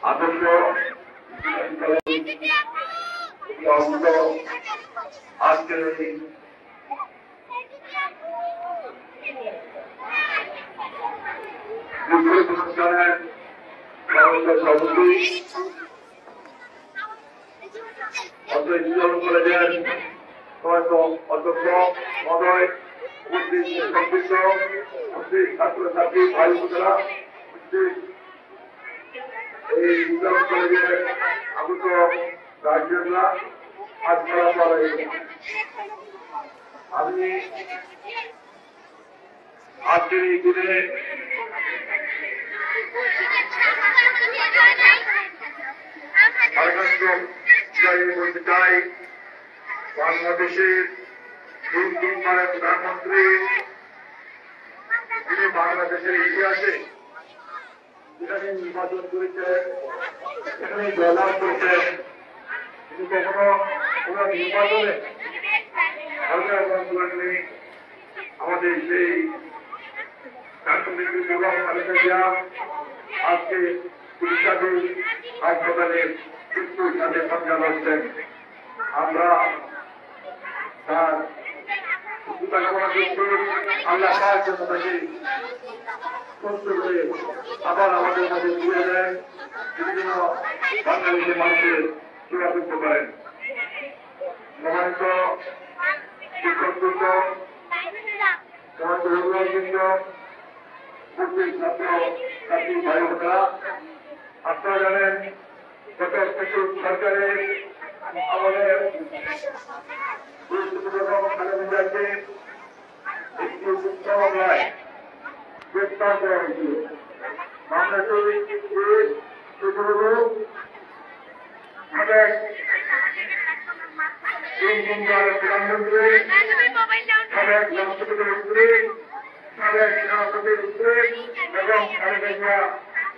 আদর্শ আজকের অনুষ্ঠানের সভাপতি কলেজের অধ্যক্ষ মহোদয়, ছাত্রছাত্রী ভাই বোনেরা, এই ইসলাম কলেজের আগত গার্জিয়ানরা, আমি আজকের এই দিনে বলতে চাই, বাংলাদেশের তিনবারের প্রধানমন্ত্রী, তিনি বাংলাদেশের ইতিহাসে যেখানে নির্বাচন করেছেন, সেখানে জয়লাভ করেছেন, কিন্তু কখনো কোন নির্বাচনে আমাদের সেই আজকে চিকিৎসাধী হাসপাতালে মৃত্যুর সাথে সংখ্যা হচ্ছেন। আমরা তার সুস্থতা কামনা করছি, আল্লাহ সাহায্য তাকে সুস্থ করে আবার আমাদের মধ্যে ফিরে দেন, বিভিন্ন বাংলাদেশের মানুষের সেবা করতে পারেন। সম্মানিত শিক্ষকবৃন্দ, সম্মানিত অভিভাবকবৃন্দ, ছাত্র ছাত্রী ভাই বোনেরা, আপনারা জানেন গত সরকারের আমাদের খালেদাকে একটি গুপ্ত মামলায় গ্রেপ্তার করা হয়েছিল। মামলাটি প্রধানমন্ত্রী, সাবেক রাষ্ট্রপতির স্ত্রী, সাবেক সেনাপতির স্ত্রী এবং খালেদা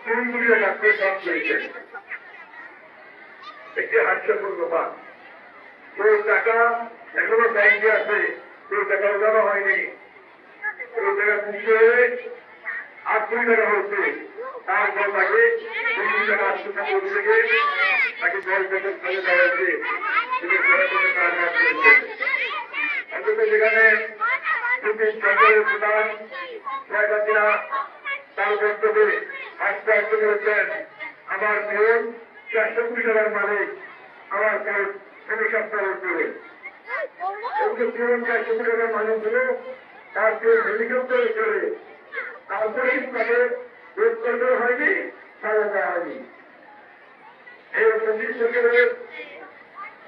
তিনগুলির কাছে সব পেয়েছেন। একটি হাস্যপূর্ণ ব্যাপার, সেই টাকা এখনো ব্যাংকে আছে, সেই টাকা উঠানো হয়নি, সেই টাকা খুঁজতে হয়ে 8 কোটি টাকা হচ্ছে। তারপর তাকে 2 কোটি টাকা 800 টাকা থেকে তাকে 10 বছর সাজা দেওয়া হয়েছে। সেখানে সরকারের প্রধান শেখ হাসিনা তার বক্তব্যে আশ্বাস করেছেন, আমার মেয়ে 400 কোটি টাকার মালিক, আমার কাজ 6 সপ্তাহ করে 400 কোটি টাকার মালিক হলে তাকে হেলিকপ্টারে চলে তারপরে তাকে বেশ করতে হয়নি, সাজা দেওয়া হয়নি। এই মোদী সরকারের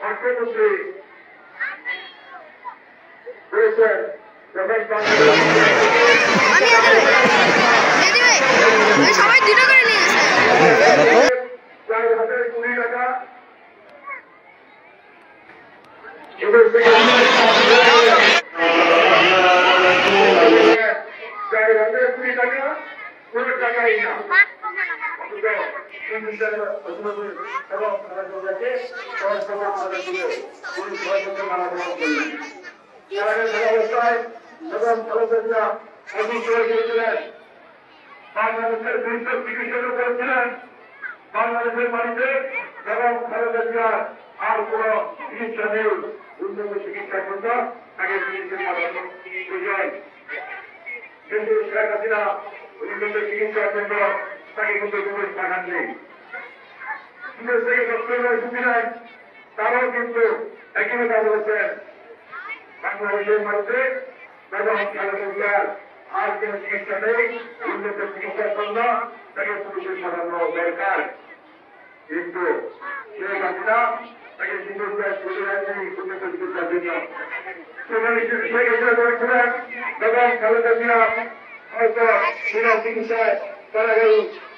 অর্থমন্ত্রী বলেছেন, সবাই 2টা করে নিয়ে গেছে। 4,000 কোটি টাকা কোন টাকাই না। বাংলাদেশের বিরুদ্ধে চিকিৎসা করেছিলেন, বাংলাদেশের মাটিতে এবং খালেদা জিয়ার আর কোন চিকিৎসা নেই, উন্নত চিকিৎসা করতে তাকে প্রয়োজন। কিন্তু শেখ হাসিনা উন্নত চিকিৎসার জন্য তাকে কিন্তু বিদেশ পাঠান নেই। বিদেশ থেকে ডক্টরের সুবিধায় তারাও কিন্তু একই কথা বলেছেন, বাংলাদেশের মাটিতে এবং খালেদা জিয়ার আর কোন চিকিৎসা নেই, উন্নত চিকিৎসার জন্য তাকে পুলিশের পাঠানো দরকার। কিন্তু শেখ হাসিনা তাকে চিকিৎসার সুবিধা নেই, উন্নত চিকিৎসার জন্য। শেখ হাসিনা করেছিলেন এবং খালেদা জিয়া হয়তো বিনা চিকিৎসায় তারা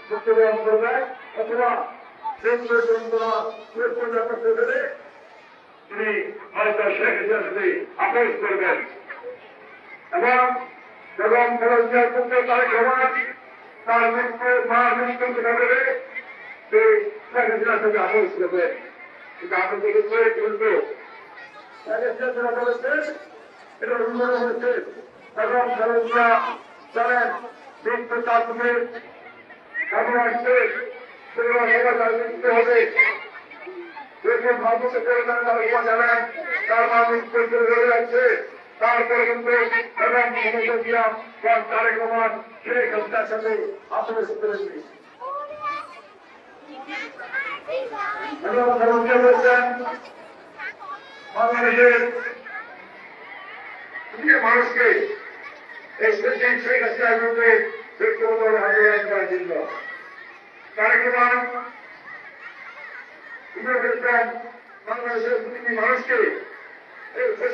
মৃত্যুবরণ করবে অথবা করতে পেরে তিনি হয়তো শেখ হাসিনা আপোষ করবেন এবং খালেদা জিয়ার পক্ষে তার সমাজ তার মৃত্যু দেখা দেবে, সেই শেখ হাসিনার সঙ্গে আপোষ করবে। কিন্তু আপনি দেখেছে কিন্তু শেখ হাসিনা যারা বলেছেন এটা উন্নয়ন হয়েছে এবং খালেদা জিয়া জানেন মৃত্যু তার কেমন আসছে সেগুলো সবার দিতে হবে। দেশের মানুষকে পরিমাণ উপজানেন তার মানুষ রয়ে যাচ্ছে। তারপরে কিন্তু তারেক রহমান শেখ হাসিনার সাথে আসলে করেছি বলছেন বাংলাদেশের মানুষকে শেখ হাসিনার বিরুদ্ধে ব্যক্তিগত আন্দোলন করার জন্য তারেক রহমান বাংলাদেশের প্রতিটি মানুষকে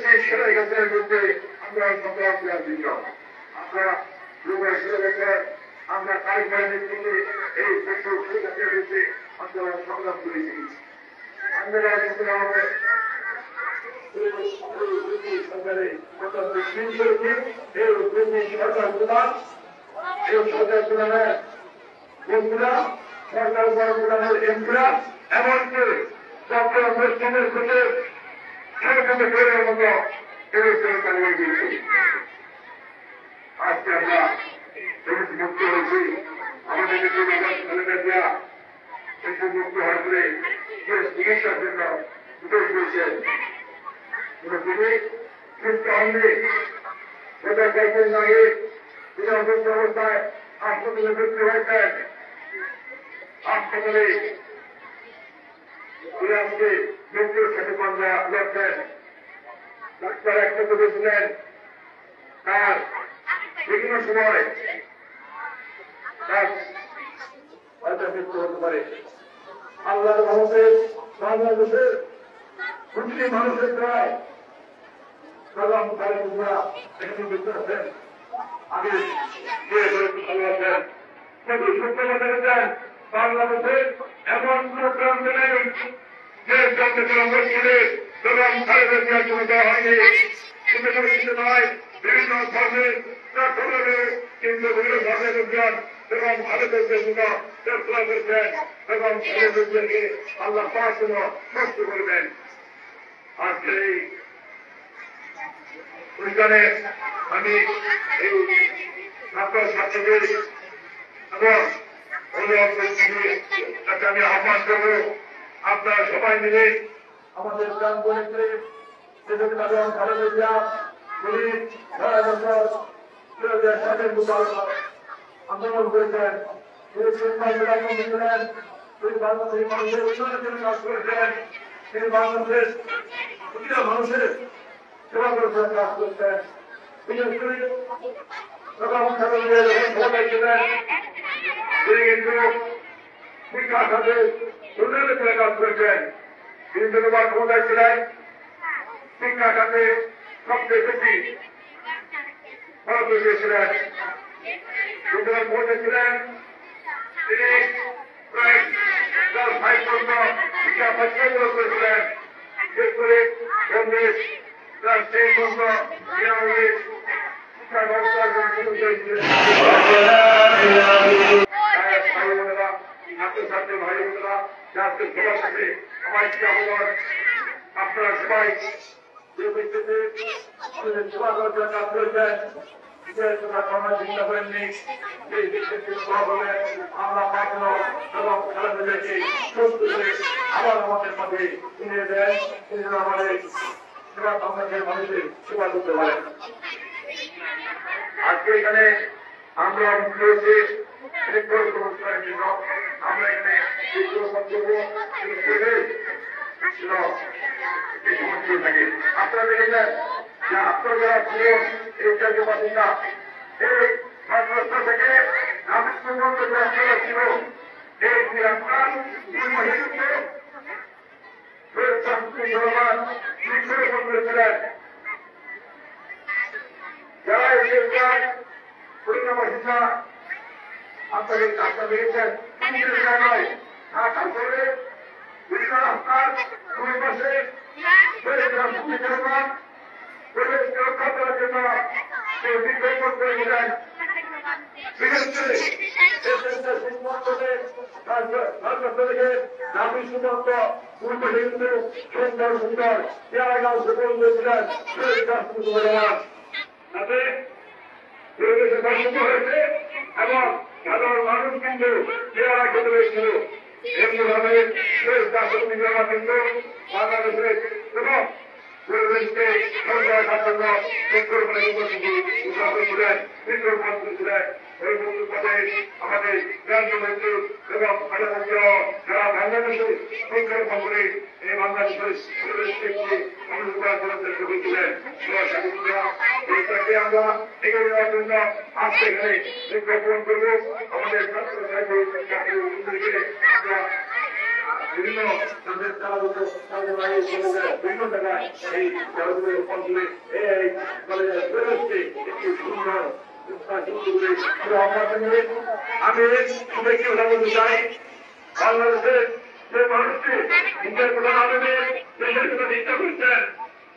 শেখ হাসিনার বিরুদ্ধে আন্দোলন সংগ্রাম করার জন্য আমরা আমরা তারিখ নেতৃত্বে এই শেখ হাসিনার বিরুদ্ধে আন্দোলন সংগ্রাম করেছি। আন্দোলন সংগ্রামে সরকারে সরকার প্রধান এই সরকার প্রধানের মন্ত্রীরা সরকার প্রধানের এমপিরা এমনকি ডক্টর মুসলিমের খুঁজে সরকারের ফেরার মতো চালিয়ে দিয়েছে। আজকে আমরা মুক্ত হয়েছি আমাদের দেওয়া মুক্ত হওয়ার পরে চিকিৎসার জন্য বিদেশ দিয়েছেন তিনি সুস্থ হননি সেটা কয়েকদিন আগে তিনি অসুস্থ অবস্থায় হাসপাতালে ভর্তি হয়েছেন। হাসপাতালে আজকে মৃত্যুর সাথে পাল্লা লড়ছেন। ডাক্তার একটা বলেছিলেন তার বিভিন্ন সময় তার হয়তো মৃত্যু হতে পারে। আল্লাহ রহমতে বাংলাদেশের প্রতিটি মানুষের প্রায় সালাম তারিখরা এখানে মৃত্যু আছেন। আগে ভালো আছেন কিন্তু সত্য কথা দেন বাংলাদেশের এমন কোন প্রান্ত নেই যে মসজিদের সালাম তারিখের জন্য দেওয়া হয়নি। কিন্তু পরিস্থিতি নয় বিভিন্ন ধর্মের কিন্তু বিভিন্ন ধর্মের লোকজন এবং ভারতের জন্য চেষ্টা করছেন এবং লোকজনকে আল্লাহ পাওয়ার জন্য কষ্ট করবেন। আজকে এই ওইখানে আমি এই ছাত্র ছাত্রীদের এবং আমি আহ্বান করব আপনারা সবাই মিলে আমাদের প্রাণ বনেত্রী আন্দোলন করেছেন তিনি বাংলাদেশের মানুষের উন্নয়নের জন্য কাজ করেছেন। তিনি বাংলাদেশের প্রতিটা মানুষের সেবা করেছেন কাজ করছেন। বিশেষ করে তিনি কিন্তু শিক্ষা খাতে উন্নয়নের জন্য কাজ করেছেন। তিনি যতবার ক্ষমতায় ছিলেন শিক্ষা খাতে সবচেয়ে বেশি খরচ দিয়েছিলেন। যতবার ক্ষমতায় ছিলেন তিনি প্রায় 10-5% শিক্ষা প্রতিষ্ঠান করেছিলেন। বিশেষ করে কংগ্রেস প্রায় 6% শিক্ষা ব্যবস্থার জন্য শুরু করেছিলেন। ছাত্রছাত্রী ভাই বোনেরা আজকে সবার সাথে আমার কি আহ্বান আপনারা সবাই যে ব্যক্তিতে সেবা করার জন্য কাজ করেছেন চিন্তা করেননি সেই আমরা পাঠানো এবং খেলাধুলাকে সুস্থ করে আবার আমাদের মাঝে ফিরিয়ে দেন। তিনি যেন আমাদের সেবা বাংলাদেশের মানুষের সেবা করতে পারেন। আজকে এখানে আমরা রয়েছে অনুষ্ঠানের জন্য আমরা এখানে আপনারা দেখেছেন যে আপনার যারা ছিল এই জাতীয় বাসিন্দা এই রাস্তা থেকে রামেশ্বরগঞ্জ যে রাস্তাটা ছিল এই রাস্তা করেছিলেন। যারা এই বাসিন্দা আপনাদের রাস্তা দেখেছেন নয় ঢাকা শহরে বিভিন্ন রাস্তার দুই পাশে পরিবেশ রক্ষা করার জন্য বিজ্ঞাপন করেছিলেন। বিশেষ করে সুন্দর সুন্দর জায়গাও সুন্দর হয়েছিলেন। তাতে পরিবেশের দর্শন হয়েছে এবং সাধারণ মানুষ কিন্তু পেয়ারা খেতে পেরেছিল। এমনিভাবে শেষ দাসত্ব কিন্তু বাংলাদেশের এবং পরিবেশকে সরকার রাখার জন্য পরিকল্পনা উদ্ঘাটন করেন, বিদ্রোহী ছিলেন। ওই পদে আমাদের কেন্দ্রীয় মন্ত্রী এবং প্রধানমন্ত্রী যারা বাংলাদেশের পরিকল্পনা করে এই বাংলাদেশের পরিবেশকে অনুরোধ করার জন্য চেষ্টা করছিলেন। এইটাকে আমরা এগিয়ে নেওয়ার জন্য আজকে এখানে বিজ্ঞাপন করবো। আমাদের ছাত্র ছাত্রীদেরকে আমরা বিভিন্ন তাদের খেলাধুলো বিভিন্ন জায়গায় এই খেলাধুলোর অঞ্চলে এই কলেজের পরিবেশকে একটি সুন্দর আমি শুভেচ্ছা কথা বলতে চাই। বাংলাদেশের যে মানুষটি নিজের প্রধান আবেদে দেশের জন্য চিন্তা করছেন,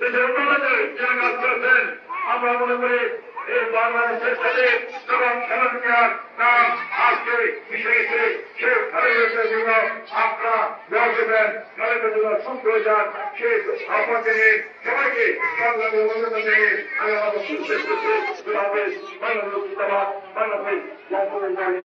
দেশের উন্নয়নের জন্য কাজ করেছেন, আমরা মনে করি এই বাংলাদেশের সাথে এবং খেলাধুলার নাম আজকে মিশে গেছে। সে খেলাধুলার জন্য আপনারা দোয়া দেবেন, খেলাধুলার জন্য সুস্থ হয়ে যান। সে আপনাকে নিয়ে সবাইকে বাংলাদেশের অভিনন্দন জানিয়ে আমি আমাদের শেষ করছি। বাংলাদেশ বাংলাদেশ